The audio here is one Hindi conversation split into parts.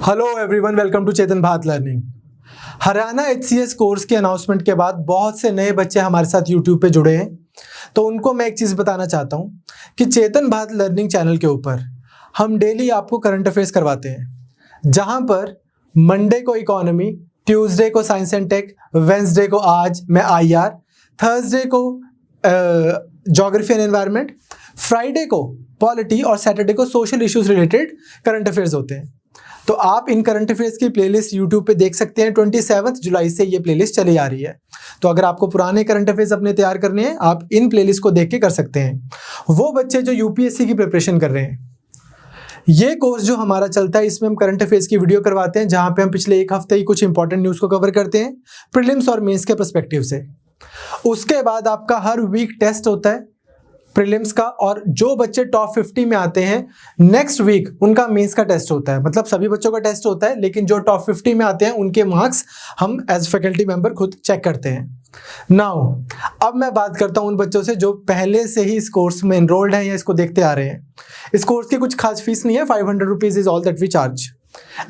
Hello everyone, welcome to Chetan Bharat learning. Haryana HCS course के अनाउंसमेंट के बाद बहुत से नए बच्चे हमारे साथ यूट्यूब पे जुड़े हैं, तो उनको मैं एक चीज़ बताना चाहता हूँ कि चेतन भारत लर्निंग चैनल के ऊपर हम डेली आपको करंट अफेयर्स करवाते हैं, जहाँ पर मंडे को इकोनॉमी, ट्यूसडे को साइंस एंड टेक, वेंसडे को आज मैं IR, थर्सडे को ज्योग्राफी एंड एनवायरनमेंट, फ्राइडे को पॉलिटी और सैटरडे को social issues related current affairs होते हैं। तो आप इन करंट अफेयर्स की प्लेलिस्ट यूट्यूब पे देख सकते हैं। 27 जुलाई से ये प्लेलिस्ट चली आ रही है। तो अगर आपको पुराने करंट अफेयर्स अपने तैयार करने हैं, आप इन प्लेलिस्ट को देख के कर सकते हैं। वो बच्चे जो UPSC की प्रिपरेशन कर रहे हैं, ये कोर्स जो हमारा चलता है, इसमें हम करंट अफेयर्स की वीडियो करवाते हैं, जहां पे हम पिछले एक हफ्ते ही कुछ इंपॉर्टेंट न्यूज़ को कवर करते हैं प्रीलिम्स और मेंस के पर्सपेक्टिव से। उसके बाद आपका हर वीक टेस्ट होता है प्रीलिम्स का, और जो बच्चे टॉप 50 में आते हैं नेक्स्ट वीक उनका मेंस का टेस्ट होता है। मतलब सभी बच्चों का टेस्ट होता है, लेकिन जो टॉप 50 में आते हैं उनके मार्क्स हम एज फैकल्टी मेंबर खुद चेक करते हैं। नाउ अब मैं बात करता हूं उन बच्चों से जो पहले से ही इस कोर्स में एनरोल्ड हैं या इसको देखते आ रहे हैं। इस कोर्स की कुछ खास फीस नहीं है, 500 rupees is all that we charge.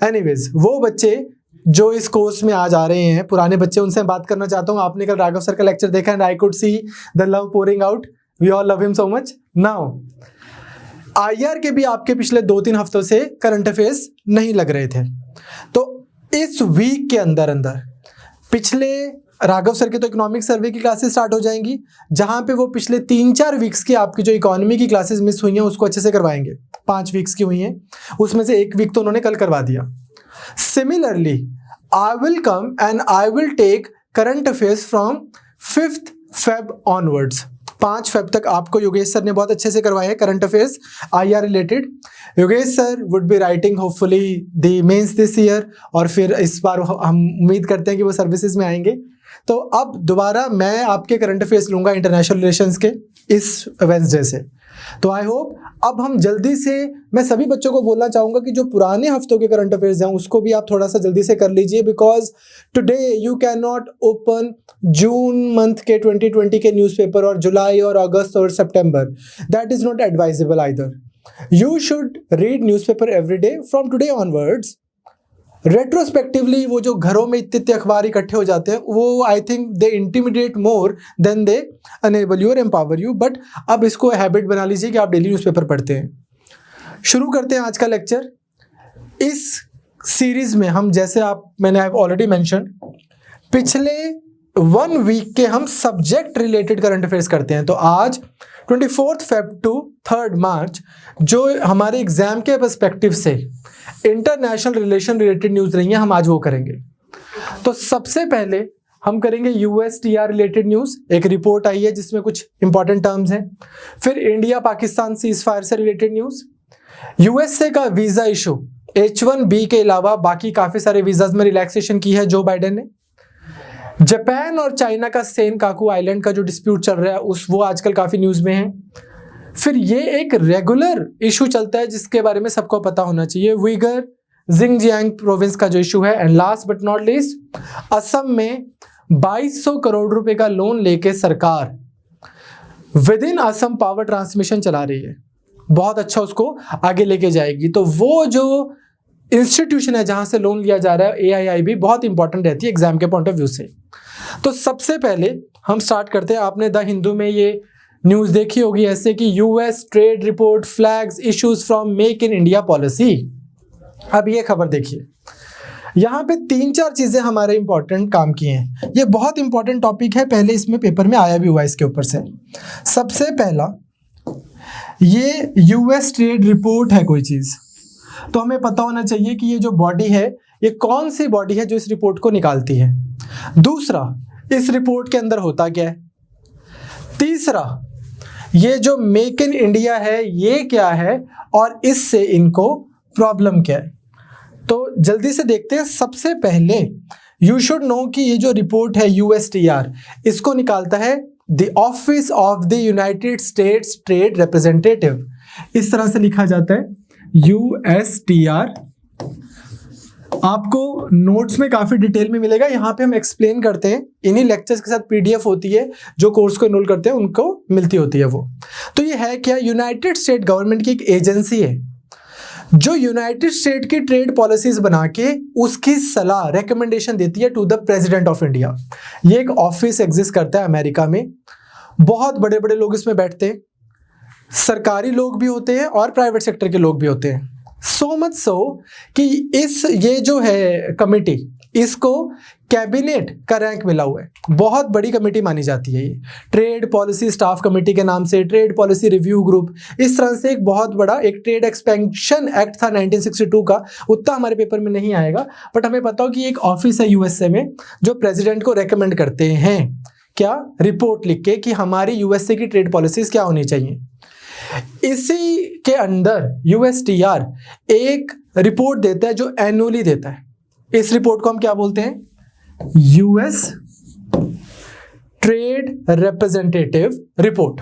Anyways, वो बच्चे जो इस कोर्स में आज आ रहे हैं, पुराने बच्चे, उनसे बात करना चाहता हूँ। आपने कल राघव सर का लेक्चर देखा and I could see the love pouring out. We all love him so much. Now, IR के भी आपके पिछले 2-3 हफ्तों से करंट अफेयर्स नहीं लग रहे थे, तो इस वीक के अंदर पिछले राघव सर के तो इकोनॉमिक सर्वे की क्लासेस स्टार्ट हो जाएंगी, जहां पे वो पिछले 3-4 वीक्स की आपकी जो इकोनॉमी की क्लासेस मिस हुई हैं उसको अच्छे से करवाएंगे। 5 वीक्स की हुई हैं, उसमें से 1 वीक तो उन्होंने कल करवा दिया। Similarly I will come and I will take current affairs from 5th Feb onwards. 5 Feb तक आपको योगेश सर ने बहुत अच्छे से करवाए हैं current affairs IR related. Yogesh sir would be writing hopefully the mains this year, और फिर इस बार हम उम्मीद करते हैं कि वो सर्विसेज में आएंगे। तो अब दोबारा मैं आपके करंट अफेयर्स लूंगा इंटरनेशनल रिलेशंस के इस वेंसडे से। तो आई होप अब हम जल्दी से, मैं सभी बच्चों को बोलना चाहूंगा कि जो पुराने हफ्तों के करंट अफेयर्स हैं उसको भी आप थोड़ा सा जल्दी से कर लीजिए, because today you can not open June month के 2020 के न्यूज़पेपर और जुलाई और अगस्त और सितंबर। That is not advisable either. You should read newspaper every day from today onwards. Retrospectively वो जो घरों में इतने अखबार इकट्ठे हो जाते हैं, वो I think they intimidate more than they enable you और एम्पावर यू। बट अब इसको हैबिट बना लीजिए कि आप डेली न्यूज़पेपर पढ़ते हैं। शुरू करते हैं आज का लेक्चर। इस सीरीज में हम, जैसे मैंने ऑलरेडी मेंशन, पिछले 1 वीक के हम सब्जेक्ट रिलेटेड करंट अफेयर्स करते हैं। तो आज 24 फेब टू 3 मार्च जो हमारे एग्जाम के पर्सपेक्टिव से इंटरनेशनल रिलेशन रिलेटेड न्यूज रही है, हम आज वो करेंगे। तो सबसे पहले हम करेंगे USTR रिलेटेड न्यूज। एक रिपोर्ट आई है जिसमें कुछ इंपॉर्टेंट टर्म्स हैं। फिर इंडिया पाकिस्तान सीज फायर से रिलेटेड न्यूज, USA का वीजा इशू, H1B के अलावा बाकी काफी सारे वीजाज में रिलैक्सेशन की है जो बाइडेन ने। जापान और चाइना का सेनकाकू आइलैंड का जो डिस्प्यूट चल रहा है वो आजकल काफी न्यूज में है। फिर ये एक रेगुलर इशू चलता है जिसके बारे में सबको पता होना चाहिए, उइगर जिंगजियांग प्रोविंस का जो इशू है। And last but not least, Assam में 2200 करोड़ रुपए का लोन लेके सरकार with in Assam power transmission चला रही है। बहुत अच्छा, उसको आगे लेके जाएगी। तो वो जो इंस्टीट्यूशन है जहां से लोन लिया जा रहा है, AIIB, बहुत इंपॉर्टेंट रहती है एग्जाम के पॉइंट ऑफ व्यू से। तो सबसे पहले हम स्टार्ट करते हैं। आपने द हिंदू में ये न्यूज देखी होगी ऐसे कि US trade report flags issues from make in India policy. अब ये खबर देखिए, यहाँ पे 3-4 चीजें हमारे इंपॉर्टेंट काम की हैं। ये बहुत इंपॉर्टेंट टॉपिक है, पहले इसमें पेपर में आया भी हुआ इसके ऊपर से। सबसे पहला, ये US ट्रेड रिपोर्ट है कोई चीज, तो हमें पता होना चाहिए कि ये जो बॉडी है, ये कौन सी बॉडी है जो इस रिपोर्ट को निकालती है। दूसरा, इस रिपोर्ट के अंदर होता क्या है। तीसरा, ये जो मेक इन इंडिया है ये क्या है और इससे इनको प्रॉब्लम क्या है। तो जल्दी से देखते हैं। सबसे पहले यू शुड नो कि ये जो रिपोर्ट है USTR, इसको निकालता है the office of the United states trade representative. इस तरह से लिखा जाता है USTR। आपको नोट्स में काफी डिटेल में मिलेगा, यहाँ पे हम एक्सप्लेन करते हैं। इन्हीं लेक्चर्स के साथ PDF होती है, जो कोर्स को एनरोल करते हैं उनको मिलती होती है वो। तो ये है क्या, यूनाइटेड स्टेट गवर्नमेंट की एक एजेंसी है जो यूनाइटेड स्टेट की ट्रेड पॉलिसीज बना के उसकी सलाह रिकमेंडेशन देती है to the president of India. ये एक ऑफिस एग्जिस्ट करता है अमेरिका में, बहुत बड़े बड़े लोग इसमें बैठते हैं, सरकारी लोग भी होते हैं और प्राइवेट सेक्टर के लोग भी होते हैं। सो मच सो कि ये जो है कमिटी, इसको कैबिनेट का रैंक मिला हुआ है, बहुत बड़ी कमेटी मानी जाती है ये। ट्रेड पॉलिसी स्टाफ कमेटी के नाम से, ट्रेड पॉलिसी रिव्यू ग्रुप, इस तरह से एक बहुत बड़ा एक ट्रेड एक्सपेंशन एक्ट था 1962 का। उतना हमारे पेपर में नहीं आएगा, बट हमें पता हो कि एक ऑफिस है यूएसए में जो प्रेसिडेंट को रेकमेंड करते हैं, क्या, रिपोर्ट लिख के कि हमारी यूएसए की ट्रेड पॉलिसीज क्या होनी चाहिए। इसी के अंदर यूएसटीआर एक रिपोर्ट देता है जो एनुअली देता है। इस रिपोर्ट को हम क्या बोलते हैं? US trade representative report.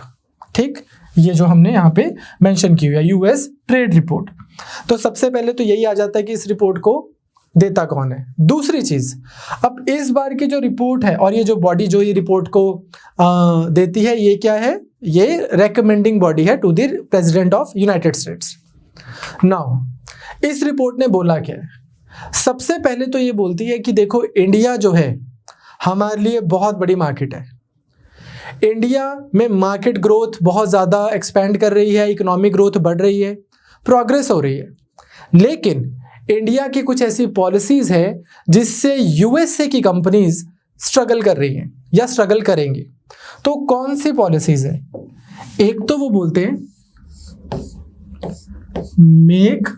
ठीक, ये जो हमने यहाँ पे मेंशन की हुई है यूएस ट्रेड रिपोर्ट। तो सबसे पहले तो यही आ जाता है कि इस रिपोर्ट को देता कौन है। दूसरी चीज, अब इस बार की जो रिपोर्ट है और ये जो बॉडी जो ये रिपोर्ट को देती है, ये क्या है? ये रेकमेंडिंग बॉडी है to the president of United States. Now इस रिपोर्ट ने बोला क्या है? सबसे पहले तो ये बोलती है कि देखो, इंडिया जो है हमारे लिए बहुत बड़ी मार्केट है। इंडिया में मार्केट ग्रोथ बहुत ज़्यादा एक्सपेंड कर रही है, इकोनॉमिक ग्रोथ बढ़ रही है, प्रोग्रेस हो रही है। लेकिन इंडिया की कुछ ऐसी पॉलिसीज़ है जिससे यूएसए की कंपनीज स्ट्रगल कर रही हैं या स्ट्रगल करेंगी। तो कौन सी पॉलिसीज़ है? एक तो वो बोलते हैं मेक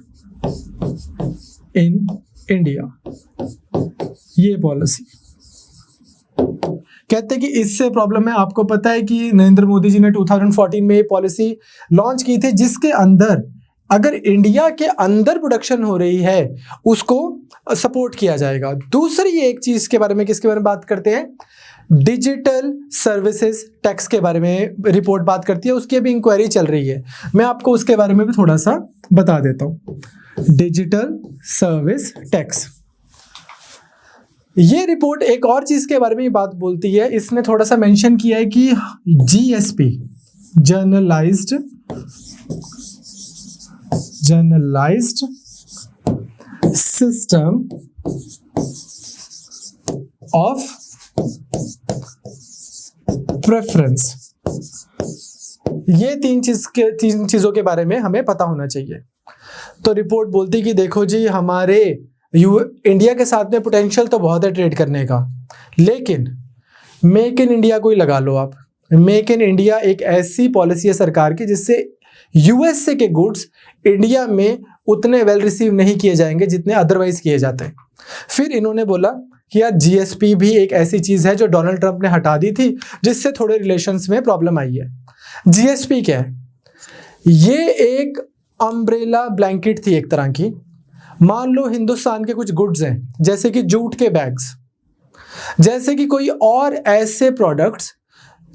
इन इंडिया, ये पॉलिसी कहते हैं कि इससे प्रॉब्लम है। आपको पता है कि नरेंद्र मोदी जी ने 2014 में ये पॉलिसी लॉन्च की थी, जिसके अंदर अगर इंडिया के अंदर प्रोडक्शन हो रही है उसको सपोर्ट किया जाएगा। दूसरी एक चीज के बारे में, किसके बारे में बात करते हैं? डिजिटल सर्विसेज टैक्स के बारे में रिपोर्ट बात करती है, उसकी भी इंक्वायरी चल रही है। मैं आपको उसके बारे में भी थोड़ा सा बता देता हूं। डिजिटल सर्विस टैक्स, ये रिपोर्ट एक और चीज के बारे में बात बोलती है। इसने थोड़ा सा मेंशन किया है कि GSP, generalised system of preference, ये तीन चीजों के बारे में हमें पता होना चाहिए। तो रिपोर्ट बोलती कि देखो जी, हमारे इंडिया के साथ में पोटेंशियल तो बहुत है ट्रेड करने का, लेकिन मेक इन इंडिया को ही लगा लो आप। मेक इन इंडिया एक ऐसी पॉलिसी है सरकार की जिससे यूएसए के गुड्स इंडिया में उतने वेल रिसीव नहीं किए जाएंगे जितने अदरवाइज किए जाते हैं। फिर इन्होंने बोला कि यार जीएसपी भी एक ऐसी चीज है जो डोनाल्ड ट्रंप ने हटा दी थी, जिससे थोड़े रिलेशंस में प्रॉब्लम आई है। जीएसपी क्या है? ये एक अम्ब्रेला ब्लैंकेट थी एक तरह की। मान लो हिंदुस्तान के कुछ गुड्स हैं, जैसे कि जूट के बैग्स, जैसे कि कोई और ऐसे प्रोडक्ट्स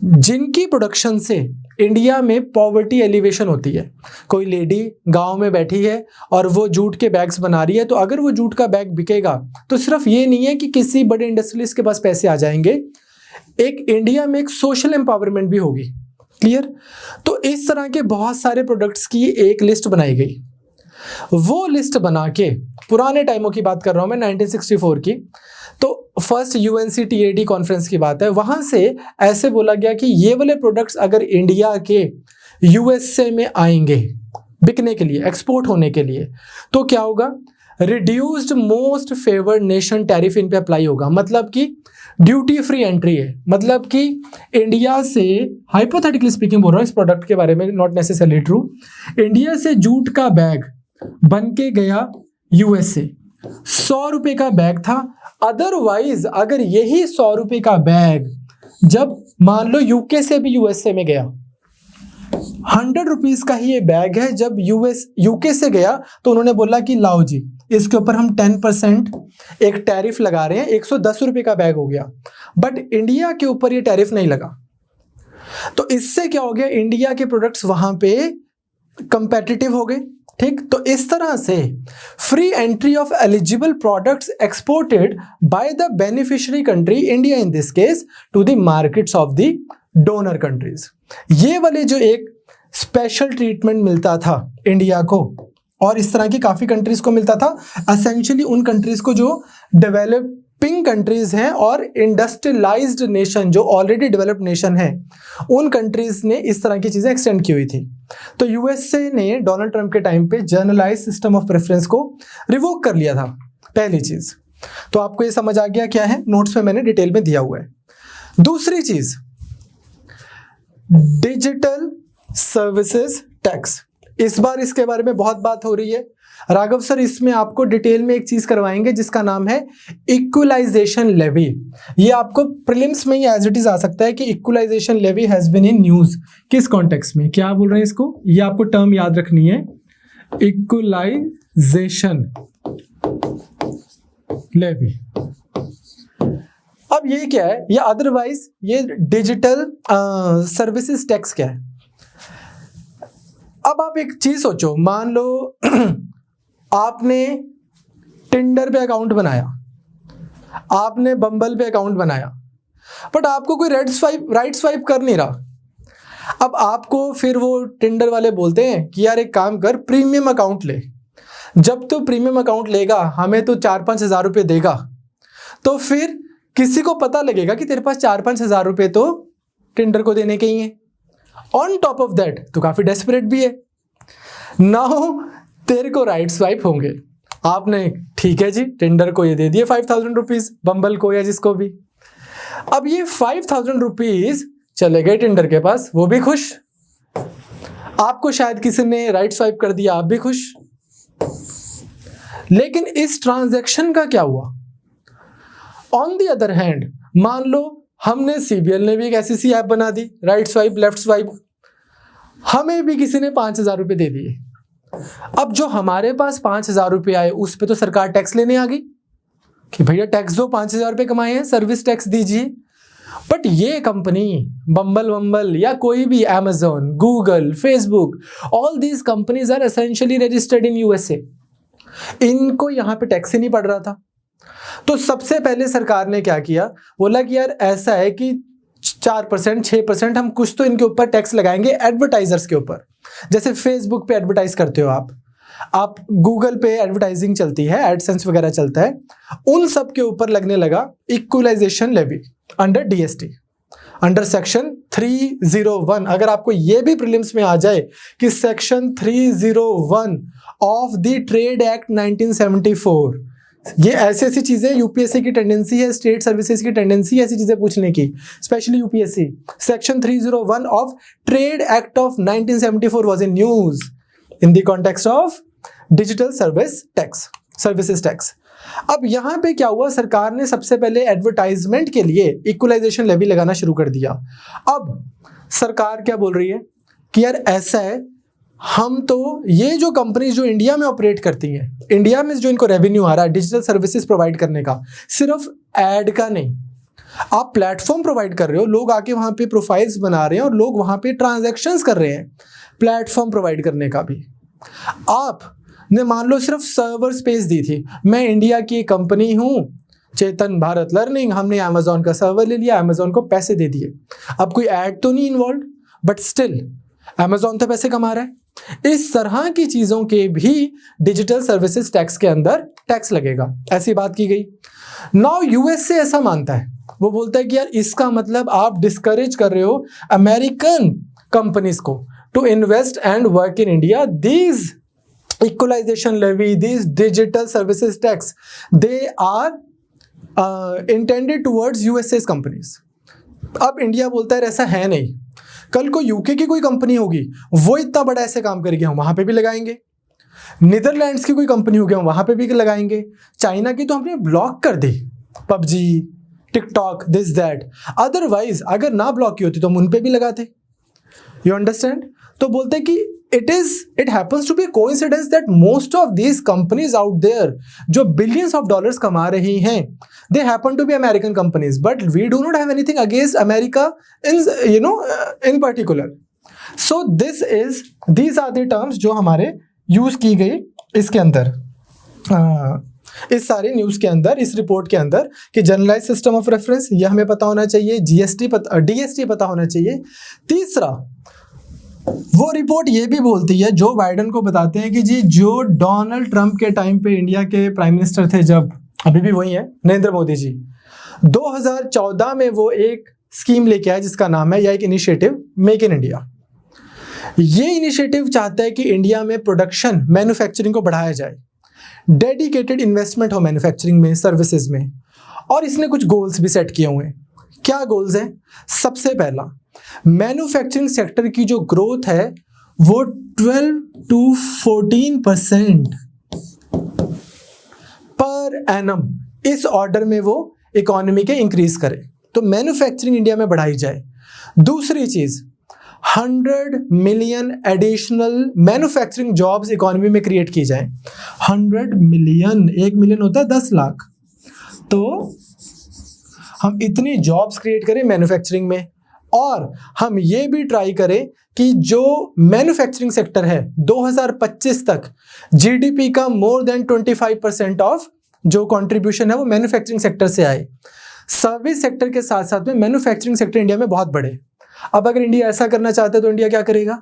जिनकी प्रोडक्शन से इंडिया में पॉवर्टी एलिवेशन होती है। कोई लेडी गांव में बैठी है और वो जूट के बैग्स बना रही है, तो अगर वो जूट का बैग बिकेगा तो सिर्फ ये नहीं है कि किसी बड़े इंडस्ट्रियलिस्ट के पास पैसे आ जाएंगे, एक इंडिया में एक सोशल एम्पावरमेंट भी होगी। क्लियर? तो इस तरह के बहुत सारे प्रोडक्ट्स की एक लिस्ट बनाई गई। वो लिस्ट बना के, पुराने टाइमों की बात कर रहा हूं मैं, 1964 की, तो फर्स्ट UNCTAD कॉन्फ्रेंस की बात है। वहां से ऐसे बोला गया कि ये वाले प्रोडक्ट्स अगर इंडिया के यूएसए में आएंगे बिकने के लिए, एक्सपोर्ट होने के लिए, तो क्या होगा? Reduced most favoured nation tariff इन पे अप्लाई होगा। मतलब कि ड्यूटी फ्री एंट्री है, मतलब कि इंडिया से, हाइपोथेटिकली स्पीकिंग बोल रहा हूँ इस प्रोडक्ट के बारे में, नॉट नेसेसरली ट्रू, इंडिया से जूट का बैग बन के गया यूएसए, 100 रुपए का बैग था। अदरवाइज अगर यही 100 रुपए का बैग जब मान लो यूके से भी यूएसए में गया, 100 रुपीज का ही ये बैग है, जब यूके से गया तो उन्होंने बोला कि लाओ जी, इसके ऊपर हम 10% एक टैरिफ लगा रहे हैं, 110 रुपए का बैग हो गया। बट इंडिया के ऊपर ये टैरिफ नहीं लगा। तो इससे क्या हो गया? इंडिया के प्रोडक्ट्स वहां पे कंपेटिटिव हो गए। ठीक, तो इस तरह से free entry of eligible products exported by the beneficiary country, India in this case, to the markets of the donor countries. ये वाले जो एक स्पेशल ट्रीटमेंट मिलता था इंडिया को और इस तरह की काफ़ी कंट्रीज़ को मिलता था। एसेंशियली उन कंट्रीज़ को जो डेवलपिंग कंट्रीज़ हैं और इंडस्ट्रियलाइज्ड नेशन जो ऑलरेडी डेवलप्ड नेशन है, उन कंट्रीज़ ने इस तरह की चीज़ें एक्सटेंड की हुई थी। तो यूएसए ने डोनाल्ड ट्रंप के टाइम पे जर्नलाइज सिस्टम ऑफ प्रेफरेंस को रिवोक कर लिया था, पहली चीज़। तो आपको ये समझ आ गया क्या है, नोट्स में मैंने डिटेल में दिया हुआ है। दूसरी चीज़, डिजिटल सर्विसेज टैक्स। इस बार इसके बारे में बहुत बात हो रही है। राघव सर इसमें आपको डिटेल में एक चीज करवाएंगे जिसका नाम है इक्वलाइजेशन लेवी। ये आपको प्रीलिम्स में ही एज इट इज आ सकता है कि equalisation levy has been in news. किस कॉन्टेक्स्ट में, क्या बोल रहे हैं इसको, ये आपको टर्म याद रखनी है, इक्वलाइजेशन लेवी। अब ये क्या है, ये अदरवाइज ये डिजिटल सर्विसेज टैक्स क्या है। अब आप एक चीज सोचो, मान लो आपने टिंडर पे अकाउंट बनाया, आपने बम्बल पे अकाउंट बनाया, बट आपको कोई राइट स्वाइप कर नहीं रहा। अब आपको फिर वो टिंडर वाले बोलते हैं कि यार एक काम कर, प्रीमियम अकाउंट ले। जब तो प्रीमियम अकाउंट लेगा हमें तो 4-5 हज़ार रुपये देगा, तो फिर किसी को पता लगेगा कि तेरे पास 4-5 हज़ार रुपये तो टिंडर को देने के ही हैं। ऑन टॉप ऑफ दैट तो काफ़ी डेस्परेट भी है। नाउ तेरे को राइट स्वाइप होंगे, आपने ठीक है जी टिंडर को ये दे दिए 5,000 रुपीज़, बम्बल को या जिसको भी। अब ये 5,000 रुपीज़ चले गए टिंडर के पास, वो भी खुश, आपको शायद किसी ने राइट स्वाइप कर दिया, आप भी खुश। लेकिन इस ट्रांजैक्शन का क्या हुआ। ऑन द अदर हैंड, मान लो हमने सीबीएल ने भी एक ऐसी ऐप बना दी, राइट स्वाइप लेफ्ट स्वाइप, हमें भी किसी ने 5,000 रुपये दे दिए। अब जो हमारे पास 5,000 रुपये आए उस पे तो सरकार टैक्स लेने आ गई कि भैया टैक्स दो, 5,000 रुपये कमाए हैं, सर्विस टैक्स दीजिए। बट ये कंपनी बम्बल या कोई भी Amazon, Google, Facebook, all these companies are essentially registered in USA. इनको यहाँ पे टैक्स ही नहीं पड़ रहा था। तो सबसे पहले सरकार ने क्या किया, बोला कि यार ऐसा है कि 4%, 6% हम कुछ तो इनके ऊपर टैक्स लगाएंगे एडवर्टाइजर्स के ऊपर। जैसे फेसबुक पे एडवर्टाइज करते हो आप गूगल पे एडवर्टाइजिंग चलती है, एडसेंस वगैरह चलता है, उन सब के ऊपर लगने लगा equalisation levy under DST, under section 301। अगर आपको ये भी प्रीलिम्स में आ जाए कि section 301 of the trade act 1974, ये ऐसी चीजें यूपीएससी की टेंडेंसी है, स्टेट सर्विसेज की टेंडेंसी है ऐसी चीजें पूछने की, specially UPSC. Section 301 of trade act of 1974 was in news in the context of digital services tax. अब यहाँ पे क्या हुआ, सरकार ने सबसे पहले एडवर्टाइजमेंट के लिए इक्वलाइजेशन लेवी लगाना शुरू कर दिया। अब सरकार क्या बोल रही है कि यार ऐसा है, हम तो ये जो कंपनीज जो इंडिया में ऑपरेट करती हैं, इंडिया में जो इनको रेवेन्यू आ रहा है डिजिटल सर्विसेज प्रोवाइड करने का, सिर्फ ऐड का नहीं, आप प्लेटफॉर्म प्रोवाइड कर रहे हो, लोग आके वहाँ पे प्रोफाइल्स बना रहे हैं और लोग वहाँ पे ट्रांजैक्शंस कर रहे हैं, प्लेटफॉर्म प्रोवाइड करने का भी। आपने मान लो सिर्फ सर्वर स्पेस दी थी, मैं इंडिया की एक कंपनी हूँ चेतन भारत लर्निंग, हमने अमेजोन का सर्वर ले लिया, अमेजोन को पैसे दे दिए। अब कोई ऐड तो नहीं इन्वॉल्व, बट स्टिल अमेजोन तो पैसे कमा रहा है। इस तरह की चीजों के भी डिजिटल सर्विसेज टैक्स के अंदर टैक्स लगेगा, ऐसी बात की गई। नाउ यूएसए ऐसा मानता है, वो बोलता है कि यार इसका मतलब आप डिस्करेज कर रहे हो अमेरिकन कंपनीज को to invest and work in India. These equalisation levy, these digital services tax, they are intended towards USA companies. अब इंडिया बोलता है ऐसा है नहीं, कल को यूके की कोई कंपनी होगी वो इतना बड़ा ऐसे काम करेगी, हम वहां पे भी लगाएंगे। नीदरलैंड्स की कोई कंपनी होगी हम वहां पे भी लगाएंगे। चाइना की तो हमने ब्लॉक कर दी, PUBG, TikTok, this that. Otherwise अगर ना ब्लॉक की होती तो हम उन पे भी लगाते। You understand. तो बोलते कि it happens to be coincidence that most of these companies out there जो बिलियंस ऑफ डॉलर्स कमा रही हैं, they happen to be American companies, but we do not have anything against America in particular. So these are the terms जो हमारे यूज की गई इसके अंदर, इस सारे न्यूज के अंदर, इस रिपोर्ट के अंदर, कि जनरलाइज सिस्टम ऑफ रेफरेंस ये हमें पता होना चाहिए, डीएसटी पता होना चाहिए। तीसरा, वो रिपोर्ट ये भी बोलती है, जो बाइडेन को बताते हैं कि जी जो डोनाल्ड ट्रंप के टाइम पे इंडिया के प्राइम मिनिस्टर थे, जब अभी भी वही है नरेंद्र मोदी जी, 2014 में वो एक स्कीम लेके आए जिसका नाम है, या एक इनिशिएटिव, मेक इन इंडिया। ये इनिशिएटिव चाहता है कि इंडिया में प्रोडक्शन, मैन्युफैक्चरिंग को बढ़ाया जाए, डेडिकेटेड इन्वेस्टमेंट हो मैन्युफैक्चरिंग में, सर्विसेज में, और इसने कुछ गोल्स भी सेट किए हुए हैं। क्या गोल्स हैं? सबसे पहला, मैन्युफैक्चरिंग सेक्टर की जो ग्रोथ है वो 12 to 14% पर एनम, इस ऑर्डर में वो इकोनॉमी के इंक्रीज करे, तो मैन्युफैक्चरिंग इंडिया में बढ़ाई जाए। दूसरी चीज, 100 million additional manufacturing jobs economy में क्रिएट की जाए। 100 मिलियन, 1 मिलियन होता है 10 लाख, तो हम इतनी जॉब्स क्रिएट करें मैन्युफैक्चरिंग में, और हम ये भी ट्राई करें कि जो मैन्युफैक्चरिंग सेक्टर है 2025 तक जीडीपी का मोर देन 25% ऑफ जो कंट्रीब्यूशन है वो मैन्युफैक्चरिंग सेक्टर से आए। सर्विस सेक्टर के साथ साथ में मैन्युफैक्चरिंग सेक्टर इंडिया में बहुत बढ़े। अब अगर इंडिया ऐसा करना चाहता है तो इंडिया क्या करेगा?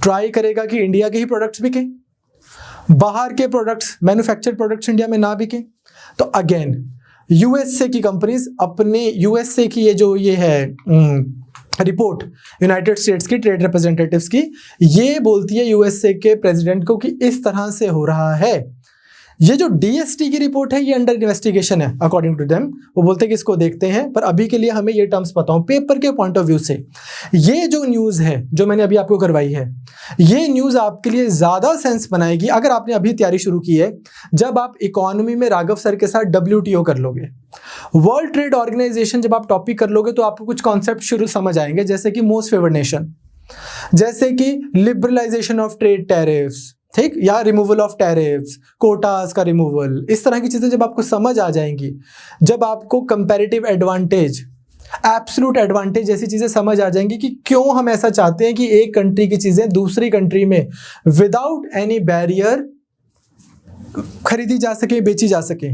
ट्राई करेगा कि इंडिया के ही प्रोडक्ट्स बिके, बाहर के प्रोडक्ट्स, मैन्युफैक्चर्ड प्रोडक्ट्स इंडिया में ना बिके। तो अगेन यूएसए की कंपनीज अपने, यूएसए की ये है रिपोर्ट यूनाइटेड स्टेट्स की ट्रेड रिप्रेजेंटेटिव्स की, ये बोलती है यूएसए के प्रेसिडेंट को कि इस तरह से हो रहा है। ये जो डीएसटी की रिपोर्ट है ये अंडर इन्वेस्टिगेशन है अकॉर्डिंग टू देम, वो बोलते हैं कि इसको देखते हैं, पर अभी के लिए हमें ये टर्म्स पता हो पेपर के पॉइंट ऑफ व्यू से। ये जो न्यूज़ है जो मैंने अभी आपको करवाई है, ये न्यूज़ आपके लिए ज़्यादा सेंस बनाएगी अगर आपने अभी तैयारी शुरू की है, जब आप इकोनॉमी में राघव सर के साथ WTO कर लोगे, वर्ल्ड ट्रेड ऑर्गेनाइजेशन जब आप टॉपिक कर लोगे, तो आपको कुछ कॉन्सेप्ट शुरू समझ आएंगे, जैसे कि मोस्ट फेवर्ड नेशन, जैसे कि लिबरलाइजेशन ऑफ ट्रेड टैरिफ्स, ठीक, या रिमूवल ऑफ टैरिफ्स, कोटास का रिमूवल, इस तरह की चीजें जब आपको समझ आ जाएंगी, जब आपको कंपैरेटिव एडवांटेज, एब्सोल्यूट एडवांटेज जैसी चीजें समझ आ जाएंगी कि क्यों हम ऐसा चाहते हैं कि एक कंट्री की चीजें दूसरी कंट्री में विदाउट एनी बैरियर खरीदी जा सके, बेची जा सके,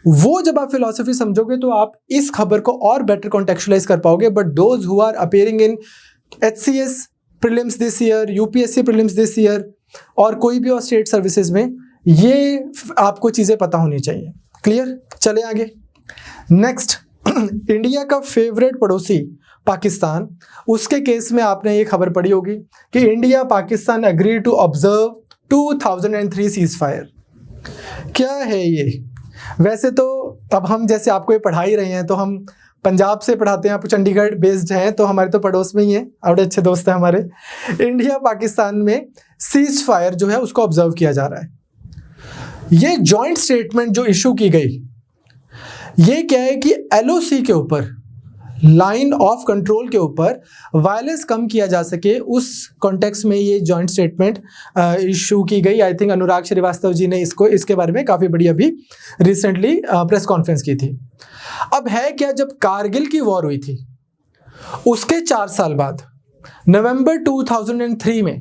वो जब आप फिलॉसफी समझोगे तो आप इस खबर को और बेटर कॉन्टेक्चुअलाइज कर पाओगे। But those who are appearing in HCS prelims this year, UPSC prelims this year, और कोई भी और स्टेट सर्विसेज में, ये आपको चीजें पता होनी चाहिए। क्लियर? चले आगे। नेक्स्ट, इंडिया का फेवरेट पड़ोसी पाकिस्तान, उसके केस में आपने ये खबर पढ़ी होगी कि India Pakistan agree to observe 2003 cease fire. क्या है ये? वैसे तो अब हम जैसे आपको ये पढ़ा ही रहे हैं, तो हम पंजाब से पढ़ाते हैं, आप चंडीगढ़ बेस्ड हैं, तो हमारे तो पड़ोस में ही हैं, बड़े अच्छे दोस्त हैं हमारे। इंडिया पाकिस्तान में सीज फायर जो है उसको ऑब्जर्व किया जा रहा है। ये जॉइंट स्टेटमेंट जो इशू की गई, ये क्या है कि LOC के ऊपर, लाइन ऑफ कंट्रोल के ऊपर वायलेंस कम किया जा सके, उस कॉन्टेक्स्ट में ये जॉइंट स्टेटमेंट इशू की गई। आई थिंक अनुराग श्रीवास्तव जी ने इसके बारे में काफ़ी बड़ी अभी रिसेंटली प्रेस कॉन्फ्रेंस की थी। अब है क्या, जब कारगिल की वॉर हुई थी उसके 4 साल बाद नवंबर 2003 में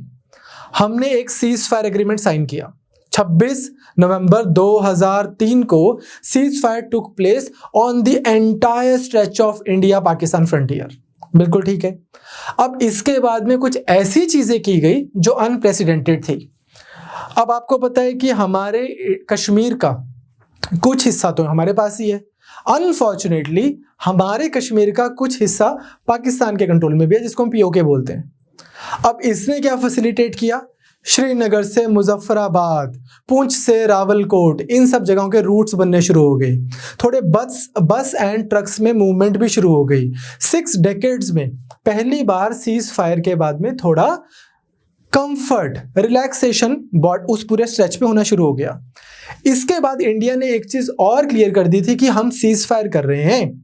हमने एक सीज फायर एग्रीमेंट साइन किया। 26 नवंबर 2003 को cease fire took place on the entire stretch of India Pakistan frontier. बिल्कुल ठीक है। अब इसके बाद में कुछ ऐसी चीजें की गई जो अनप्रेसिडेंटेड थी। अब आपको पता है कि हमारे कश्मीर का कुछ हिस्सा तो हमारे पास ही है, अनफॉर्चुनेटली हमारे कश्मीर का कुछ हिस्सा पाकिस्तान के कंट्रोल में भी है, जिसको हम POK बोलते हैं। अब इसने क्या फैसिलिटेट किया? श्रीनगर से मुजफ्फराबाद, पुंछ से रावलकोट, इन सब जगहों के रूट्स बनने शुरू हो गए। थोड़े बस एंड ट्रक्स में मूवमेंट भी शुरू हो गई। 6 डेकेड्स में पहली बार सीज फायर के बाद में थोड़ा कंफर्ट, रिलैक्सेशन उस पूरे स्ट्रेच पे होना शुरू हो गया। इसके बाद इंडिया ने एक चीज और क्लियर कर दी थी कि हम सीज फायर कर रहे हैं,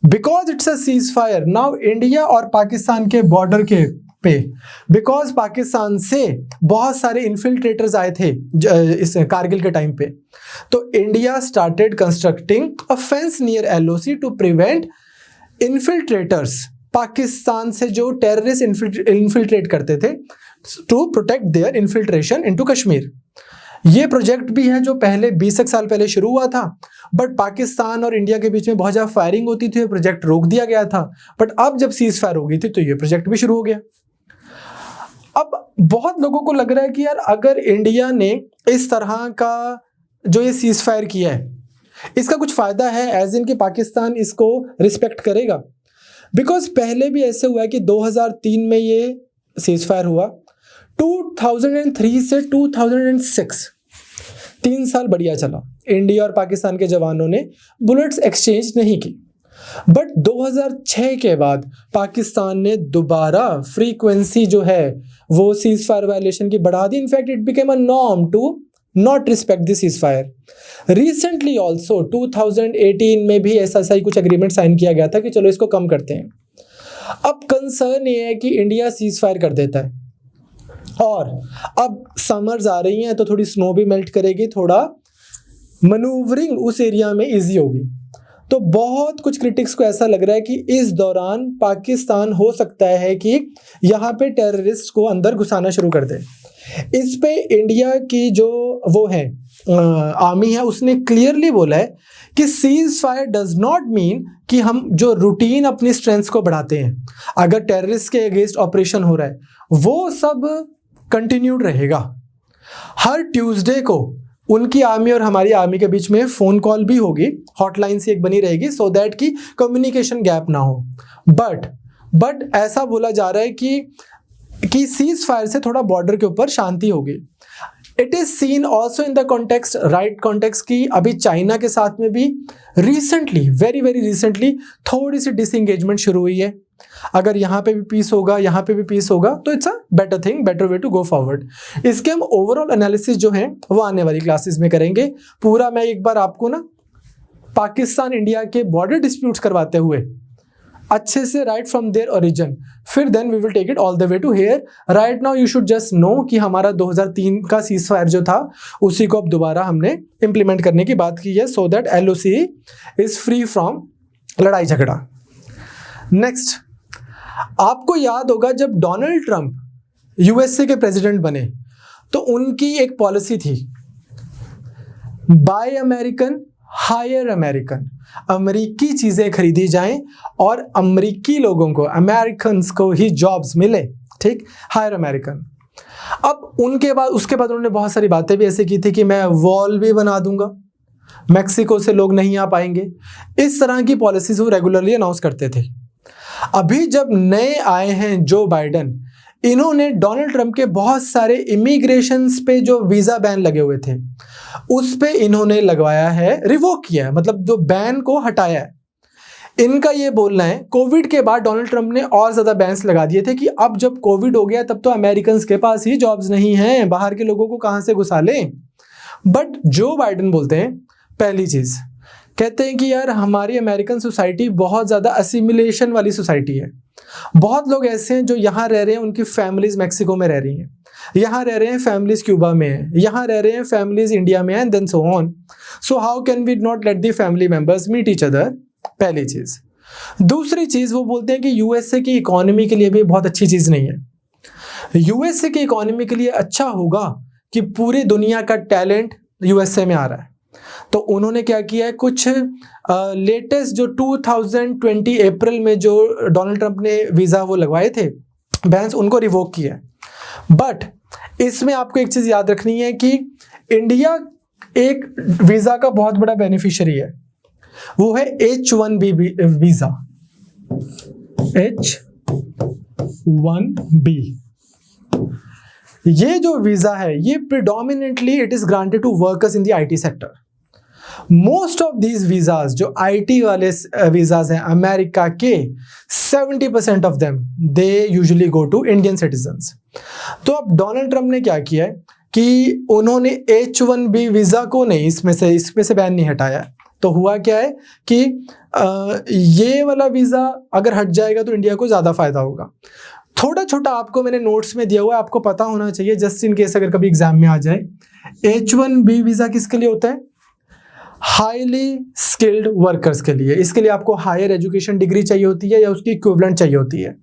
because it's a cease fire. Now India और पाकिस्तान के बॉर्डर के पे, बिकॉज पाकिस्तान से बहुत सारे इन्फिल्ट्रेटर्स आए थे इस कारगिल के टाइम पे, तो India started constructing a fence near LOC to prevent infiltrators, Pakistan से जो टेररिस्ट इन्फिल्ट्रेट करते थे, to protect their infiltration into Kashmir. ये प्रोजेक्ट भी है जो पहले 20 साल पहले शुरू हुआ था, बट पाकिस्तान और इंडिया के बीच में बहुत ज़्यादा फायरिंग होती थी, प्रोजेक्ट रोक दिया गया था। बट अब जब सीज फायर हो गई थी तो ये प्रोजेक्ट भी शुरू हो गया। अब बहुत लोगों को लग रहा है कि यार अगर इंडिया ने इस तरह का जो ये सीज फायर किया है, इसका कुछ फायदा है, एज इन कि पाकिस्तान इसको रिस्पेक्ट करेगा। बिकॉज पहले भी ऐसे हुआ है कि 2003 में ये सीज फायर हुआ, 2003 से 2006 3 साल बढ़िया चला, इंडिया और पाकिस्तान के जवानों ने बुलेट्स एक्सचेंज नहीं की। बट 2006 के बाद पाकिस्तान ने दोबारा फ्रीक्वेंसी जो है वो सीज फायर वायलेशन की बढ़ा दी। In fact it became a norm to not respect this ceasefire. Recently also 2018 में भी ऐसा ही कुछ एग्रीमेंट साइन किया गया था कि चलो इसको कम करते हैं। अब कंसर्न ये है कि इंडिया सीज फायर कर देता है और अब समर्स आ रही हैं तो थोड़ी स्नो भी मेल्ट करेगी, थोड़ा मनूवरिंग उस एरिया में इजी होगी। तो बहुत कुछ क्रिटिक्स को ऐसा लग रहा है कि इस दौरान पाकिस्तान हो सकता है कि यहाँ पे टेररिस्ट को अंदर घुसाना शुरू कर दे। इस पे इंडिया की जो वो है आर्मी है, उसने क्लियरली बोला है कि cease fire does not mean कि हम जो रूटीन अपनी स्ट्रेंथ को बढ़ाते हैं, अगर टेररिस्ट के अगेंस्ट ऑपरेशन हो रहा है वो सब कंटिन्यूड रहेगा। हर ट्यूसडे को उनकी आर्मी और हमारी आर्मी के बीच में फ़ोन कॉल भी होगी, हॉटलाइन से एक बनी रहेगी, सो दैट कि कम्युनिकेशन गैप ना हो। बट ऐसा बोला जा रहा है कि सीज फायर से थोड़ा बॉर्डर के ऊपर शांति होगी। It is seen also in the context, right context की अभी चाइना के साथ में भी रिसेंटली, वेरी वेरी रिसेंटली थोड़ी सी डिसएंगेजमेंट शुरू हुई है। अगर यहाँ पे भी पीस होगा, यहाँ पे भी पीस होगा, तो it's a better thing, better way to go forward. इसके हम ओवरऑल एनालिसिस जो है वो आने वाली क्लासेस में करेंगे। पूरा मैं एक बार आपको ना पाकिस्तान इंडिया के बॉर्डर डिस्प्यूट्स करवाते हुए अच्छे से राइट फ्रॉम देयर ओरिजिन, फिर then we will take it all the way to here. Right now you should just know कि हमारा 2003 का सीज फायर जो था उसी को अब दोबारा हमने इंप्लीमेंट करने की बात की है, so that LOC is free from लड़ाई झगड़ा। नेक्स्ट, आपको याद होगा जब डोनाल्ड ट्रंप USA के प्रेसिडेंट बने तो उनकी एक पॉलिसी थी, बाय अमेरिकन हायर अमेरिकन, अमेरिकी चीजें खरीदी जाएं और अमेरिकी लोगों को, अमेरिकन्स को ही जॉब्स मिले, ठीक, हायर अमेरिकन। अब उनके बाद उसके बाद उन्होंने बहुत सारी बातें भी ऐसे की थी कि मैं वॉल भी बना दूंगा, मैक्सिको से लोग नहीं आ पाएंगे। इस तरह की पॉलिसीज वो रेगुलरली अनाउंस करते थे। अभी जब नए आए हैं जो बाइडन, इन्होंने डोनाल्ड ट्रंप के बहुत सारे इमिग्रेशंस पे जो वीजा बैन लगे हुए थे उस पे इन्होंने लगवाया है, रिवोक किया है, मतलब जो बैन को हटाया है। इनका ये बोलना है कोविड के बाद डोनाल्ड ट्रंप ने और ज्यादा बैन्स लगा दिए थे कि अब जब कोविड हो गया तब तो अमेरिकन्स के पास ही जॉब्स नहीं हैं, बाहर के लोगों को कहां से घुसा लें। बट जो बाइडन बोलते हैं, पहली चीज कहते हैं कि यार हमारी अमेरिकन सोसाइटी बहुत ज़्यादा असिमिलेशन वाली सोसाइटी है। बहुत लोग ऐसे हैं जो यहाँ रह रहे हैं, उनकी फैमिलीज मैक्सिको में रह रही हैं, यहाँ रह रहे हैं फैमिलीज क्यूबा में है, यहाँ रह रहे हैं फैमिलीज इंडिया में है, and then so on. So how can we not let the family members meet each other, पहली चीज़। दूसरी चीज़ वो बोलते हैं कि USA की इकोनॉमी के लिए भी बहुत अच्छी चीज़ नहीं है। USA की इकोनॉमी के लिए अच्छा होगा कि पूरी दुनिया का टैलेंट USA में आ रहा है। तो उन्होंने क्या किया है, कुछ लेटेस्ट जो 2020 अप्रैल में जो डोनाल्ड ट्रंप ने वीज़ा वो लगवाए थे बैन्स, उनको रिवोक किया है। बट इसमें आपको एक चीज़ याद रखनी है कि इंडिया एक वीज़ा का बहुत बड़ा बेनिफिशियरी है, वो है H1B वीज़ा, H1B। ये जो वीज़ा है ये predominantly it is granted to workers in the IT sector. Most of these visas जो IT वाले वीजाज हैं अमेरिका के, 70% of them they usually go to Indian citizens. तो अब डोनाल्ड ट्रंप ने क्या किया है कि उन्होंने H1B वीजा को नहीं, इसमें से बैन नहीं हटाया। तो हुआ क्या है कि ये वाला वीजा अगर हट जाएगा तो इंडिया को ज्यादा फायदा होगा। थोड़ा छोटा आपको मैंने नोट्स में दिया हुआ है, आपको पता होना चाहिए जस्ट इन केस अगर कभी एग्जाम में आ जाए। H1B वीजा किसके लिए होता है? हाईली स्किल्ड वर्कर्स के लिए। इसके लिए आपको हायर एजुकेशन डिग्री चाहिए होती है या उसकी इक्विवेलेंट चाहिए होती है।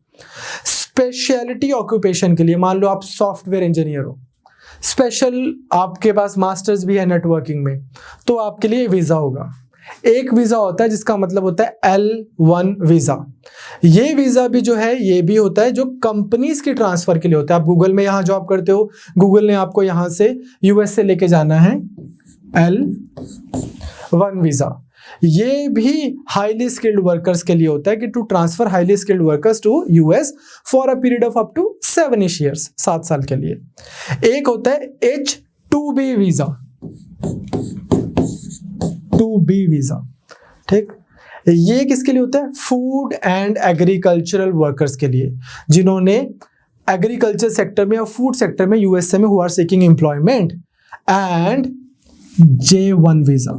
स्पेशलिटी ऑक्यूपेशन के लिए, मान लो आप सॉफ्टवेयर इंजीनियर हो, स्पेशल आपके पास मास्टर्स भी है नेटवर्किंग में, तो आपके लिए वीजा होगा। एक वीजा होता है जिसका मतलब होता है L1 वीजा। ये वीजा भी जो है ये भी होता है जो कंपनीज की ट्रांसफर के लिए होता है। आप गूगल में यहाँ जॉब करते हो, गूगल ने आपको यहाँ से यूएस से लेके जाना है, L1 वीजा। ये भी हाईली स्किल्ड वर्कर्स के लिए होता है कि to transfer highly skilled workers to US for a period of up to 7 years, 7 साल के लिए। एक होता है H2B वीजा, 2B वीजा, ठीक। ये किसके लिए होता है? फूड एंड एग्रीकल्चरल वर्कर्स के लिए, जिन्होंने एग्रीकल्चर सेक्टर में या फूड सेक्टर में यूएसए में who are seeking employment. And J1 visa,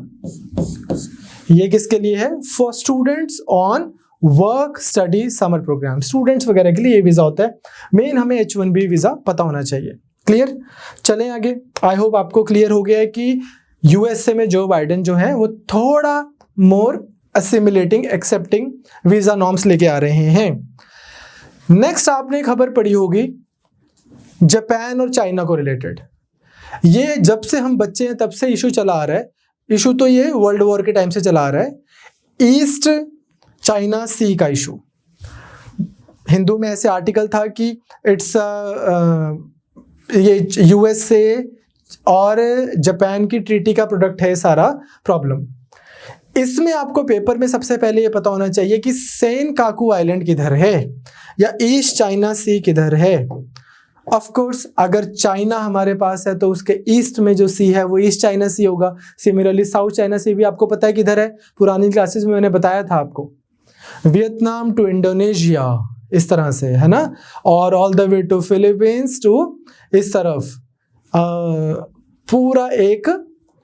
ये किसके लिए है? For students on work study summer programme, students वगैरह के लिए ये वीजा होता है। मेन हमें H1B वीजा पता होना चाहिए। क्लियर? चलें आगे। आई होप आपको क्लियर हो गया है कि यूएसए में जो बाइडेन जो है वो थोड़ा मोर असिमिलेटिंग एक्सेप्टिंग वीजा नॉर्म्स लेके आ रहे हैं। नेक्स्ट आपने खबर पढ़ी होगी जापान और चाइना को रिलेटेड। ये जब से हम बच्चे हैं तब से इशू चला आ रहा है। इशू तो ये वर्ल्ड वॉर के टाइम से चला आ रहा है, ईस्ट चाइना सी का इशू। हिंदू में ऐसे आर्टिकल था कि इट्स ये यूएसए और जापान की ट्रीटी का प्रोडक्ट है सारा प्रॉब्लम। इसमें आपको पेपर में सबसे पहले ये पता होना चाहिए कि सेनकाकू आइलैंड किधर है या ईस्ट चाइना सी किधर है। ऑफ कोर्स अगर चाइना हमारे पास है तो उसके ईस्ट में जो सी है वो ईस्ट चाइना सी होगा। सिमिलरली साउथ चाइना सी भी आपको पता है किधर है, पुरानी क्लासेस में मैंने बताया था आपको, वियतनाम टू इंडोनेशिया इस तरह से, है ना, और all the way to Philippines to इस तरफ, पूरा एक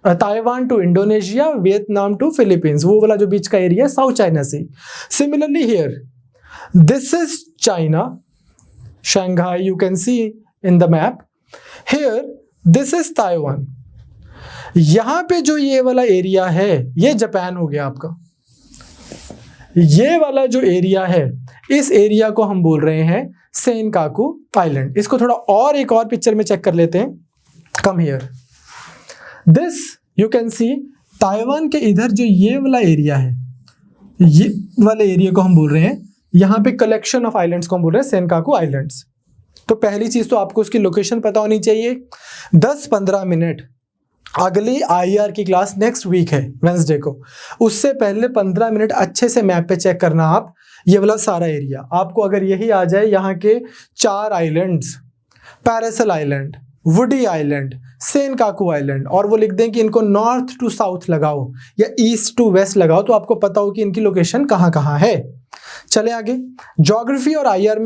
Taiwan to Indonesia, Vietnam to Philippines, वो वाला जो बीच का area South China Sea. Similarly here this is China, Shanghai you can see in the map. Here this is Taiwan. यहाँ पे जो ये वाला एरिया है ये जापान हो गया आपका। ये वाला जो एरिया है इस एरिया को हम बोल रहे हैं सेनकाकू आइलैंड। इसको थोड़ा और एक और पिक्चर में चेक कर लेते हैं। Come here, this you can see Taiwan के इधर जो ये वाला एरिया है, ये वाले एरिया को हम बोल रहे हैं, यहाँ पे कलेक्शन ऑफ आइलैंड्स को हम बोल रहे हैं सेनकाकू आइलैंड्स। तो पहली चीज तो आपको उसकी लोकेशन पता होनी चाहिए। 10-15 मिनट अगली आईआर की क्लास नेक्स्ट वीक है वेंसडे को, उससे पहले 15 मिनट अच्छे से मैप पे चेक करना आप ये वाला सारा एरिया। आपको अगर यही आ जाए यहाँ के 4 islands, Paracel island, woody island, Senkaku island, और वो लिख दें कि इनको नॉर्थ टू साउथ लगाओ या ईस्ट टू वेस्ट लगाओ, तो आपको पता हो कि इनकी लोकेशन कहाँ कहाँ है। चले आगे। ज्योग्राफी और आईआर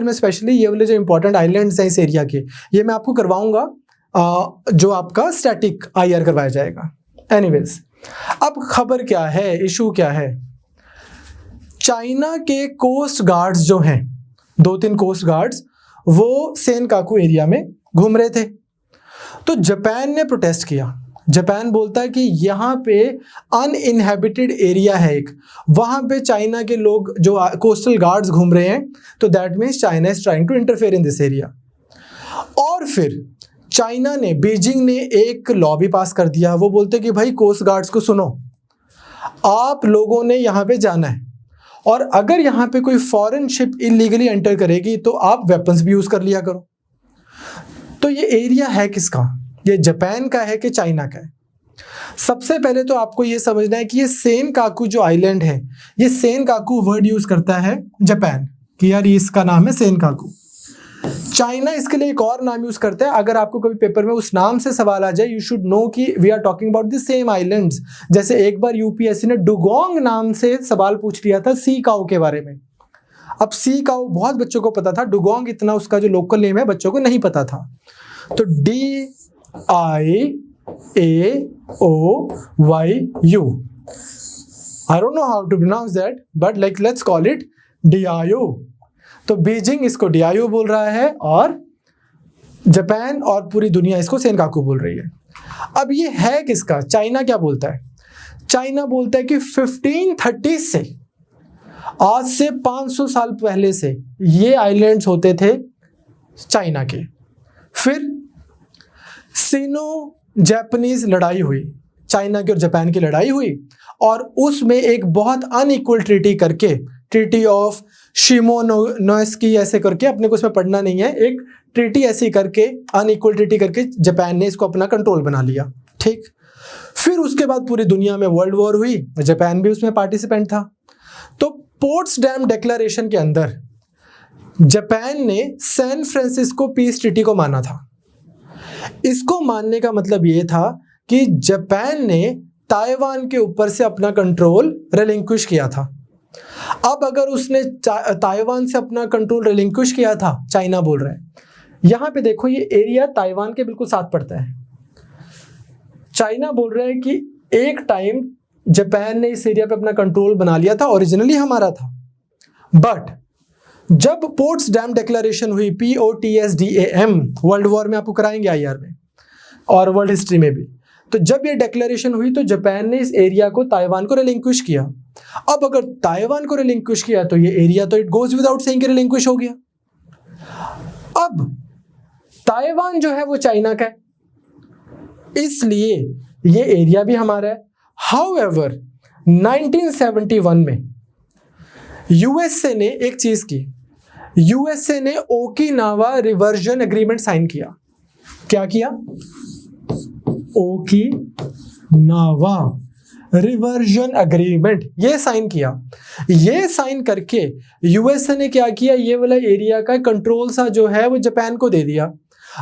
में स्पेशली ये वाले जो इंपॉर्टेंट आइलैंड्स हैं इस एरिया के, ये मैं आपको करवाऊंगा, जो आपका स्टैटिक आईआर करवाया जाएगा। एनीवेज, अब खबर क्या है, इशू क्या है? चाइना के कोस्ट गार्ड्स जो हैं, 2-3 कोस्ट गार्ड्स, वो सेनकाकू एरिया में घूम रहे थे। तो जापान ने प्रोटेस्ट किया। जापान बोलता है कि यहाँ पे अनइनहेबिटेड एरिया है एक, वहाँ पे चाइना के लोग जो कोस्टल गार्ड्स घूम रहे हैं, तो that means China is trying to interfere in this area. और फिर चाइना ने, बीजिंग ने एक लॉ भी पास कर दिया। वो बोलते कि भाई कोस्ट गार्ड्स को सुनो, आप लोगों ने यहाँ पे जाना है, और अगर यहाँ पे कोई फॉरेन शिप इलीगली एंटर करेगी तो आप वेपन्स भी यूज कर लिया करो। तो ये एरिया है किसका? ये जापान का है कि चाइना का है? सबसे पहले तो आपको ये समझना है कि ये सेनकाकू जो आइलैंड है, ये सेनकाकू वर्ड यूज करता है जापान कि यार इसका नाम है सेनकाकू। चाइना इसके लिए एक और नाम यूज करता है। अगर आपको कभी पेपर में उस नाम से सवाल आ जाए, यू शुड नो कि we are talking about the same islands. जैसे एक बार यूपीएससी ने डुगोंग नाम से सवाल पूछ लिया था सी काओ के बारे में। अब सी काओ बहुत बच्चों को पता था, डुगोंग इतना उसका जो लोकल नेम है बच्चों को नहीं पता था। तो DIAOYU, I don't know how to pronounce that, but like let's call it DIO। तो बीजिंग इसको DIO बोल रहा है और जापान और पूरी दुनिया इसको सेनकाकू बोल रही है। अब ये है किसका? चाइना क्या बोलता है? चाइना बोलता है कि 1530 से, आज से 500 साल पहले से ये आइलैंड्स होते थे चाइना के। फिर सिनो जापानीज लड़ाई हुई, चाइना की और जापान की लड़ाई हुई और उसमें एक बहुत अनइक्वल ट्रीटी करके, ट्रीटी ऑफ शिमोनोसेकी ऐसे करके, अपने को इसमें पढ़ना नहीं है, एक ट्रीटी ऐसी करके, अनइक्वल ट्रीटी करके जापान ने इसको अपना कंट्रोल बना लिया। ठीक, फिर उसके बाद पूरी दुनिया में वर्ल्ड वॉर हुई, जापान भी उसमें पार्टिसिपेंट था। तो पोट्सडैम डिक्लेरेशन के अंदर जापान ने सैन फ्रांसिस्को पीस ट्रीटी को माना था। इसको मानने का मतलब ये था कि जापान ने ताइवान के ऊपर से अपना कंट्रोल रिलिंक्विश किया था। अब अगर उसने ताइवान से अपना कंट्रोल रिलिंक्विश किया था, चाइना बोल रहा है, यहां पे देखो ये एरिया ताइवान के बिल्कुल साथ पड़ता है। चाइना बोल रहा है कि एक टाइम जापान ने इस एरिया पे अपना कंट्रोल बना लिया था, ओरिजिनली हमारा था, बट जब पोट्सडैम डिक्लेरेशन हुई, POTSDAM, वर्ल्ड वॉर में आपको कराएंगे IR में और वर्ल्ड हिस्ट्री में भी, तो जब ये डिक्लेरेशन हुई तो जापान ने इस एरिया को ताइवान को रिलिंक्विश किया। अब अगर ताइवान को रिलिंक्विश किया तो ये एरिया तो इट गोज विदाउट सेइंग कि रिलिंक्विश हो गया। अब ताइवान जो है वो चाइना का है, इसलिए ये एरिया भी हमारा है। हाउएवर 1971 में यूएसए ने एक चीज की, यूएसए ने ओकिनावा रिवर्जन एग्रीमेंट साइन किया। क्या किया? ओकिनावा रिवर्जन एग्रीमेंट ये साइन किया। ये साइन करके यूएसए ने क्या किया, ये वाला एरिया का कंट्रोल सा जो है वो जापान को दे दिया।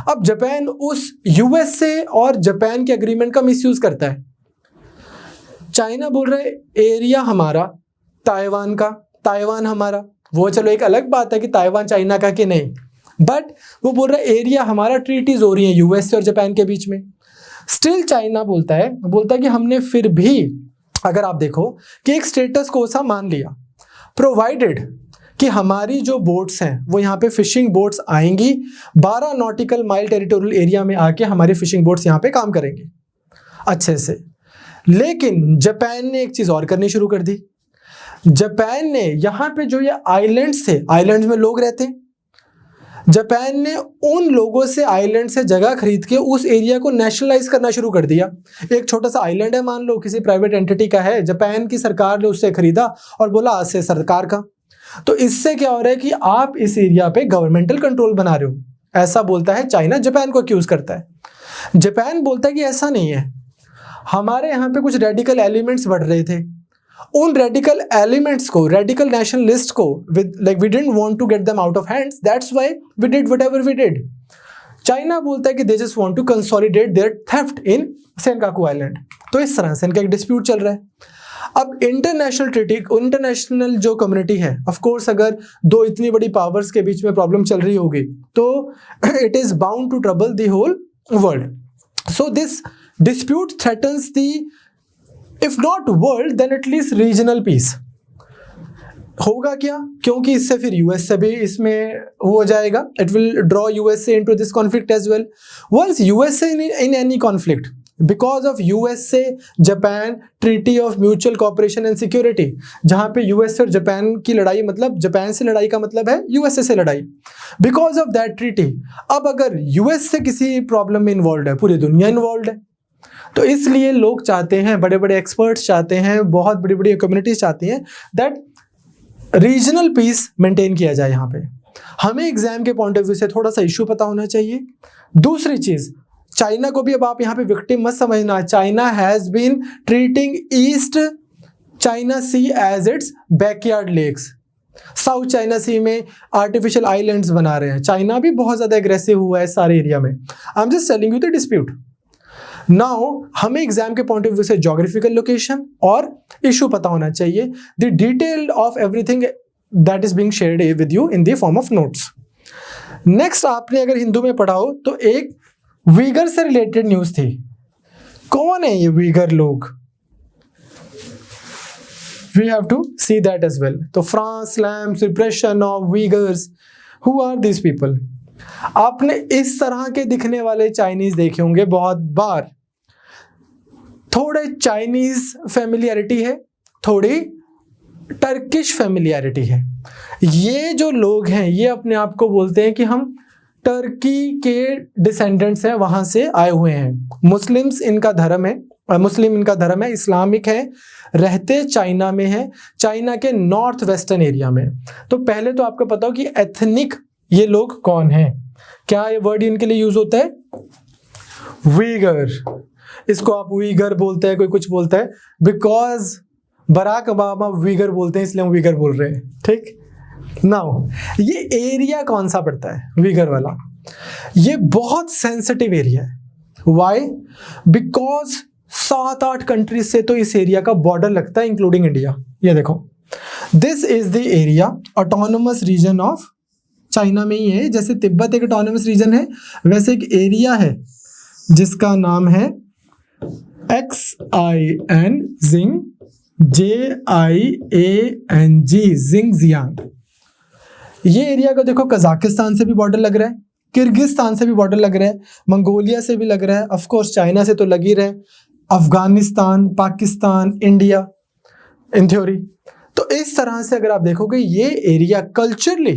अब जापान उस यूएसए और जापान के एग्रीमेंट का मिसयूज करता है। चाइना बोल रहा है एरिया हमारा, ताइवान का, ताइवान हमारा। वो चलो एक अलग बात है कि ताइवान चाइना का कि नहीं, बट वो बोल रहा है एरिया हमारा, ट्रीटीज हो रही है यूएसए और जापान के बीच में। स्टिल चाइना बोलता है कि हमने फिर भी, अगर आप देखो कि एक स्टेटस को सा मान लिया, प्रोवाइडेड कि हमारी जो बोट्स हैं वो यहाँ पे फिशिंग बोट्स आएंगी, 12 नॉटिकल माइल टेरिटोरियल एरिया में आके हमारी फिशिंग बोट्स यहाँ पे काम करेंगे अच्छे से। लेकिन जापान ने एक चीज और करनी शुरू कर दी। जापान ने यहाँ पे जो ये आइलैंड्स थे, आइलैंड्स में लोग रहते हैं, जापान ने उन लोगों से आइलैंड से जगह खरीद के उस एरिया को नेशनलाइज करना शुरू कर दिया। एक छोटा सा आइलैंड है, मान लो किसी प्राइवेट एंटिटी का है, जापान की सरकार ने उससे खरीदा और बोला आज से सरकार का। तो इससे क्या हो रहा है कि आप इस एरिया पे गवर्नमेंटल कंट्रोल बना रहे हो, ऐसा बोलता है चाइना, जापान को अक्यूज करता है। जापान बोलता है कि ऐसा नहीं है, हमारे यहाँ पे कुछ रेडिकल एलिमेंट्स बढ़ रहे थे, उन रेडिकल एलिमेंट्स को, रेडिकल नेशनलिस्ट को, we didn't want to get them out of hands, that's why we did whatever we did. China बोलता है कि they just want to consolidate their theft in Senkaku island. तो इस तरह से इनका एक डिस्प्यूट चल रहा है। अब इंटरनेशनल ट्रीटी, इंटरनेशनल जो कम्युनिटी है, ऑफ कोर्स अगर दो इतनी बड़ी पावर्स के बीच में प्रॉब्लम चल रही होगी तो it is bound to trouble the whole world. So this dispute threatens the, if not world, then at least regional peace। होगा क्या? क्योंकि इससे फिर यूएसए भी इसमें हो जाएगा, it will draw USA into this conflict as well। Once USA in any conflict, because of USA Japan Treaty of Mutual Cooperation and Security, जहाँ पे यूएसए और जापान की लड़ाई, मतलब जापान से लड़ाई का मतलब है यूएसए से लड़ाई, बिकॉज ऑफ दैट ट्रीटी। अब अगर यूएसए किसी प्रॉब्लम में इन्वॉल्व है, पूरी दुनिया इन्वॉल्व है। तो इसलिए लोग चाहते हैं, बड़े बड़े एक्सपर्ट्स चाहते हैं, बहुत बड़ी बड़ी कम्युनिटीज चाहती हैं दैट रीजनल पीस मेंटेन किया जाए। यहाँ पे हमें एग्जाम के पॉइंट ऑफ व्यू से थोड़ा सा इशू पता होना चाहिए। दूसरी चीज, चाइना को भी अब आप यहाँ पे विक्टिम मत समझना। China has been treating East China Sea as its backyard lakes. South China Sea में आर्टिफिशियल आइलैंड्स बना रहे हैं। चाइना भी बहुत ज्यादा एग्रेसिव हुआ है सारे एरिया में। I am just telling you the dispute. Now हमें एग्जाम के पॉइंट ऑफ व्यू से ज्योग्राफिकल लोकेशन और इशू पता होना चाहिए। The detail of everything that is being shared with you in the form of notes. Next, आपने अगर हिंदू में पढ़ा हो तो एक वीगर से रिलेटेड न्यूज थी। कौन है ये वीगर लोग? We have to see that as well. तो France slams repression of Uighurs, who are this people? आपने इस तरह के दिखने वाले चाइनीज देखे होंगे बहुत बार। थोड़े चाइनीज फैमिलियरिटी है, थोड़ी टर्किश फैमिलियरिटी है। ये जो लोग हैं ये अपने आप को बोलते हैं कि हम टर्की के डिसेंडेंट्स हैं, वहां से आए हुए हैं। मुस्लिम इनका धर्म है, इस्लामिक है, रहते चाइना में है, चाइना के नॉर्थ वेस्टर्न एरिया में। तो पहले तो आपको पता हो कि एथनिक ये लोग कौन हैं। क्या ये वर्ड इनके लिए यूज होता है? वीगर। इसको आप वीगर बोलते हैं, कोई कुछ बोलता है, बिकॉज बराक ओबामा वीगर बोलते हैं, इसलिए हम वीगर बोल रहे हैं। ठीक, नाउ ये एरिया कौन सा पड़ता है वीगर वाला? ये बहुत सेंसिटिव एरिया है। व्हाई? बिकॉज 7-8 कंट्रीज से तो इस एरिया का बॉर्डर लगता है, इंक्लूडिंग इंडिया। ये देखो, this is the area, autonomous region of China में ही है। जैसे तिब्बत एक ऑटोनोमस रीजन है, वैसे एक एरिया है जिसका नाम है XIN JIANG जिंगजियांग। ये एरिया को देखो, कजाकिस्तान से भी बॉर्डर लग रहा है, किर्गिस्तान से भी बॉर्डर लग रहा है, मंगोलिया से भी लग रहा है, ऑफ कोर्स चाइना से तो लग ही रहा है, Afghanistan, Pakistan, India, in theory. तो इस तरह से अगर आप देखोगे, ये एरिया कल्चरली,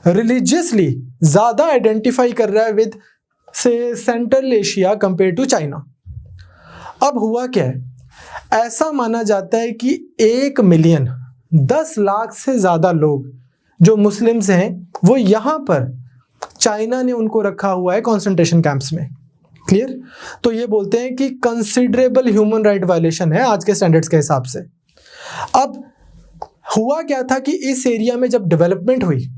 रिलीजियसली ज्यादा आइडेंटिफाई कर रहा है विद से central Asia compare to China. अब हुआ क्या है, ऐसा माना जाता है कि 1 मिलियन 10 लाख से ज्यादा लोग जो मुस्लिम्स हैं, वो यहां पर चाइना ने उनको रखा हुआ है कॉन्सेंट्रेशन कैंप्स में। क्लियर? तो ये बोलते हैं कि कंसिडरेबल ह्यूमन राइट वायलेशन है आज के स्टैंडर्ड्स के हिसाब से। अब हुआ क्या था कि इस एरिया में जब डेवलपमेंट हुई,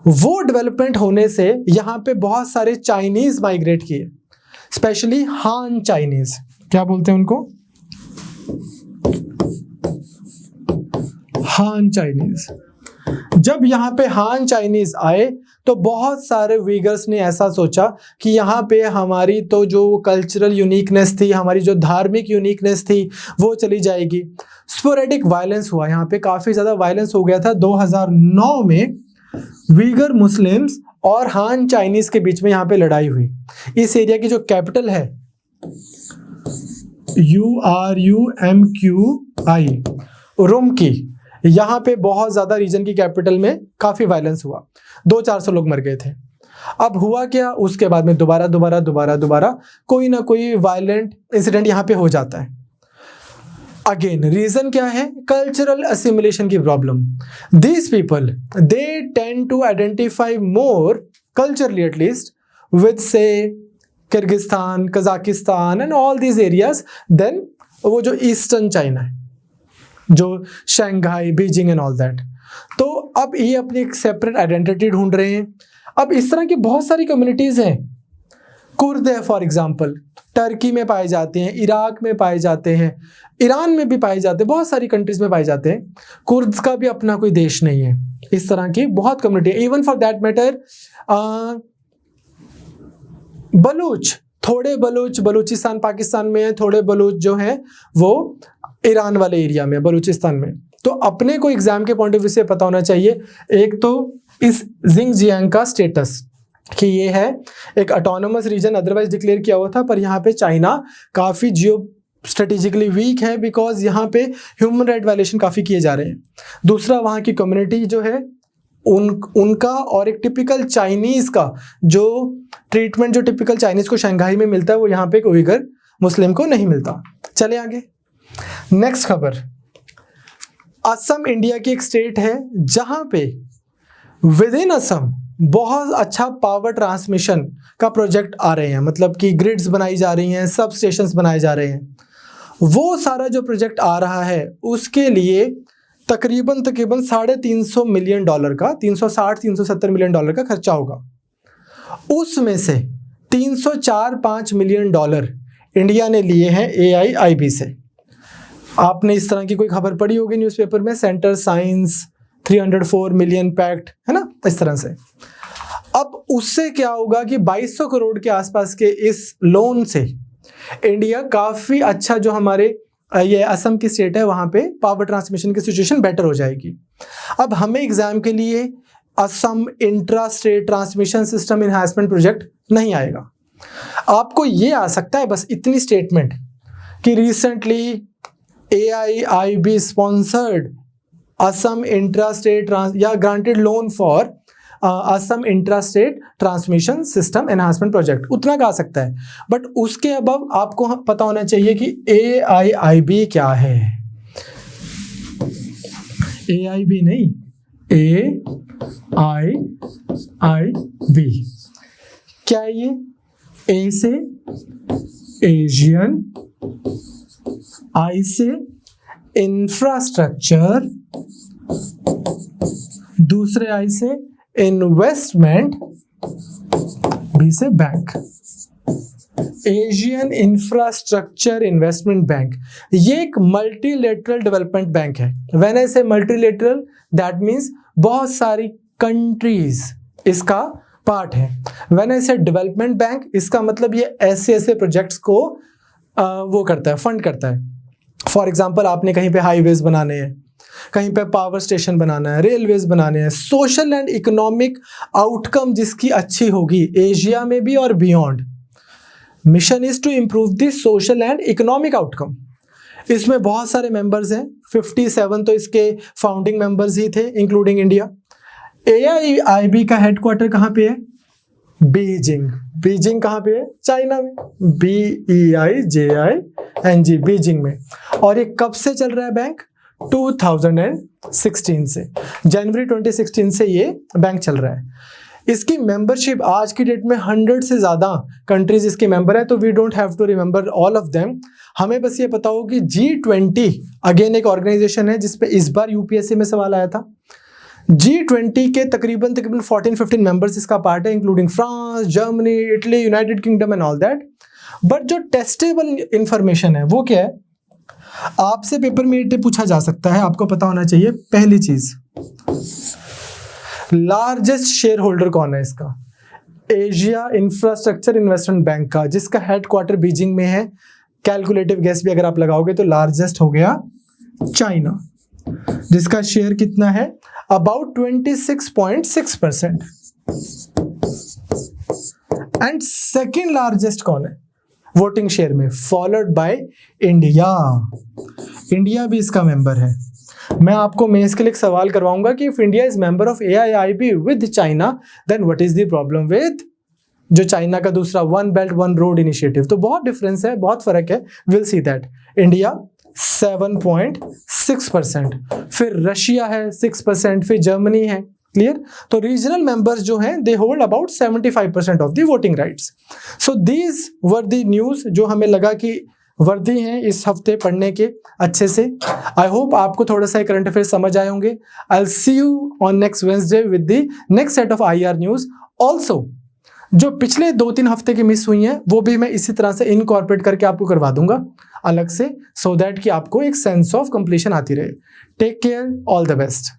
वो डेवलपमेंट होने से यहां पे बहुत सारे चाइनीज माइग्रेट किए, स्पेशली हान चाइनीज। क्या बोलते हैं उनको? हान चाइनीज। जब यहाँ पे हान चाइनीज आए तो बहुत सारे वीगर्स ने ऐसा सोचा कि यहाँ पे हमारी तो जो कल्चरल यूनिकनेस थी, हमारी जो धार्मिक यूनिकनेस थी, वो चली जाएगी। स्पोरेडिक वायलेंस हुआ, यहाँ पे काफी ज्यादा वायलेंस हो गया था। 2009 में वीगर मुस्लिम्स और हान चाइनीज के बीच में यहाँ पे लड़ाई हुई। इस एरिया की जो कैपिटल है URUMQI, रुमकी, यहाँ पे बहुत ज्यादा रीजन की कैपिटल में काफी वायलेंस हुआ, 200-400 लोग मर गए थे। अब हुआ क्या, उसके बाद में दोबारा कोई ना कोई वायलेंट इंसिडेंट यहाँ पे हो जाता है। अगेन रीजन क्या है? कल्चरल असिमिलेशन की problem. These people they tend to identify more culturally at least with say Kyrgyzstan, Kazakhstan and all these areas then वो जो ईस्टर्न चाइना है, जो Shanghai, Beijing and all that. तो अब ये अपनी एक सेपरेट आइडेंटिटी ढूंढ रहे हैं। अब इस तरह की बहुत सारी कम्युनिटीज हैं। कुर्द है फॉर एग्जांपल, टर्की में पाए जाते हैं, इराक में पाए जाते हैं, ईरान में भी पाए जाते हैं, बहुत सारी कंट्रीज में पाए जाते हैं। कुर्द का भी अपना कोई देश नहीं है। इस तरह की बहुत community, even for that matter Baloch, थोड़े बलूच बलूचिस्तान पाकिस्तान में है, थोड़े बलूच जो हैं वो ईरान वाले एरिया में, बलूचिस्तान में। तो अपने को एग्जाम के पॉइंट ऑफ व्यू से पता होना चाहिए, एक तो इस जिंगजियांग का स्टेटस कि ये है एक ऑटोनोमस रीजन, अदरवाइज डिक्लेयर किया हुआ था, पर यहाँ पे चाइना काफी जियो स्ट्रेटेजिकली वीक है, बिकॉज यहाँ पे ह्यूमन राइट वायलेशन काफी किए जा रहे हैं। दूसरा, वहाँ की कम्युनिटी जो है उनका और एक टिपिकल चाइनीज का जो ट्रीटमेंट, जो टिपिकल चाइनीज को शंघाई में मिलता है, वो यहाँ पे उइगर मुस्लिम को नहीं मिलता। चले आगे, नेक्स्ट खबर। असम इंडिया की एक स्टेट है जहां पे विद इन असम बहुत अच्छा पावर ट्रांसमिशन का प्रोजेक्ट आ रहे हैं, मतलब कि ग्रिड्स बनाई जा रही हैं, सब स्टेशंस बनाए जा रहे हैं। वो सारा जो प्रोजेक्ट आ रहा है उसके लिए तकरीबन $350 मिलियन का, 360-370 मिलियन डॉलर का खर्चा होगा। उसमें से $304-5 मिलियन इंडिया ने लिए हैं AIIB से। आपने इस तरह की कोई खबर पढ़ी होगी न्यूज़पेपर में, सेंटर साइंस 304 मिलियन पैक्ट, है ना, इस तरह से। अब उससे क्या होगा कि 2200 करोड़ के आसपास के इस लोन से इंडिया काफी अच्छा, जो हमारे ये असम की स्टेट है, वहां पे पावर ट्रांसमिशन की सिचुएशन बेटर हो जाएगी। अब हमें एग्जाम के लिए Assam intra state transmission system enhancement project नहीं आएगा, आपको ये आ सकता है बस इतनी स्टेटमेंट कि recently AIIB sponsored Assam intra state या granted loan for Assam intra state transmission system enhancement project, उतना का आ सकता है। बट उसके अबव आपको पता होना चाहिए कि AIIB क्या है। AIB नहीं, AIIB क्या है ये? A से एशियन, I से इंफ्रास्ट्रक्चर, दूसरे I से इन्वेस्टमेंट, B से bank. Asian infrastructure investment bank, ये एक मल्टीलेटरल डेवलपमेंट बैंक है। व्हेन आई से मल्टीलेटरल, दैट मीन्स बहुत सारी कंट्रीज इसका पार्ट है। व्हेन आई से डेवलपमेंट बैंक, इसका मतलब ये ऐसे ऐसे प्रोजेक्ट्स को वो करता है, फंड करता है। फॉर एग्जाम्पल, आपने कहीं पे हाईवेज बनाने हैं, कहीं पे पावर स्टेशन बनाना है, रेलवेज बनाने हैं, सोशल एंड इकोनॉमिक आउटकम जिसकी अच्छी होगी एशिया में भी और beyond. Mission is to improve the social and economic outcome. इसमें बहुत सारे मेंबर्स हैं, 57 तो इसके फाउंडिंग मेंबर्स ही थे इंक्लूडिंग इंडिया। AIIB का हेडक्वार्टर कहाँ पे है? बीजिंग। बीजिंग कहाँ पे है? चाइना में, BEIJING, बीजिंग में। और ये कब से चल रहा है बैंक? 2016 से, जनवरी 2016 से ये बैंक चल रहा है। इसकी मेंबरशिप आज की डेट में 100 से ज़्यादा कंट्रीज इसके मेंबर है, तो we don't have to remember all of them. हमें बस ये पता हो कि G20 अगेन एक ऑर्गेनाइजेशन है जिसपे इस बार UPSC में सवाल आया था। G20 के तकरीबन 14-15 मेंबर्स इसका पार्ट है, including France, Germany, Italy, United kingdom and all that. But जो टेस्टेबल इंफॉर्मेशन है वो क्या है? आपसे पेपर में ये पूछा जा सकता है, आपको पता होना चाहिए। पहली चीज, लार्जेस्ट शेयर होल्डर कौन है इसका? एशिया इंफ्रास्ट्रक्चर इन्वेस्टमेंट बैंक का, जिसका हेडक्वार्टर बीजिंग में है। कैलकुलेटिव गेस भी अगर आप लगाओगे तो लार्जेस्ट हो गया चाइना, जिसका शेयर कितना है? अबाउट 26.6%। एंड सेकेंड लार्जेस्ट कौन है वोटिंग शेयर में? Followed by India. इंडिया भी इसका मेंबर है। मैं आपको मेंस के लिए एक सवाल करवाऊंगा कि if India is member of AIIB with China, then what is the problem with जो चाइना का दूसरा one belt one road initiative? तो बहुत डिफरेंस है, बहुत फर्क है। Will see that. इंडिया 7.6%, फिर रशिया है 6%, फिर जर्मनी है। क्लियर? तो रीजनल मेंबर्स जो हैं they hold about 75% of the voting rights. So these were the news जो हमें लगा कि वर्दी हैं इस हफ्ते पढ़ने के अच्छे से। आई होप आपको थोड़ा सा करंट अफेयर समझ आए होंगे। I will see you on next Wednesday with the next set of IR news. Also जो पिछले 2-3 हफ्ते की मिस हुई हैं वो भी मैं इसी तरह से इनकॉर्पोरेट करके आपको करवा दूंगा अलग से, सो दैट कि आपको एक सेंस ऑफ कंप्लीशन आती रहे। Take care, all the best.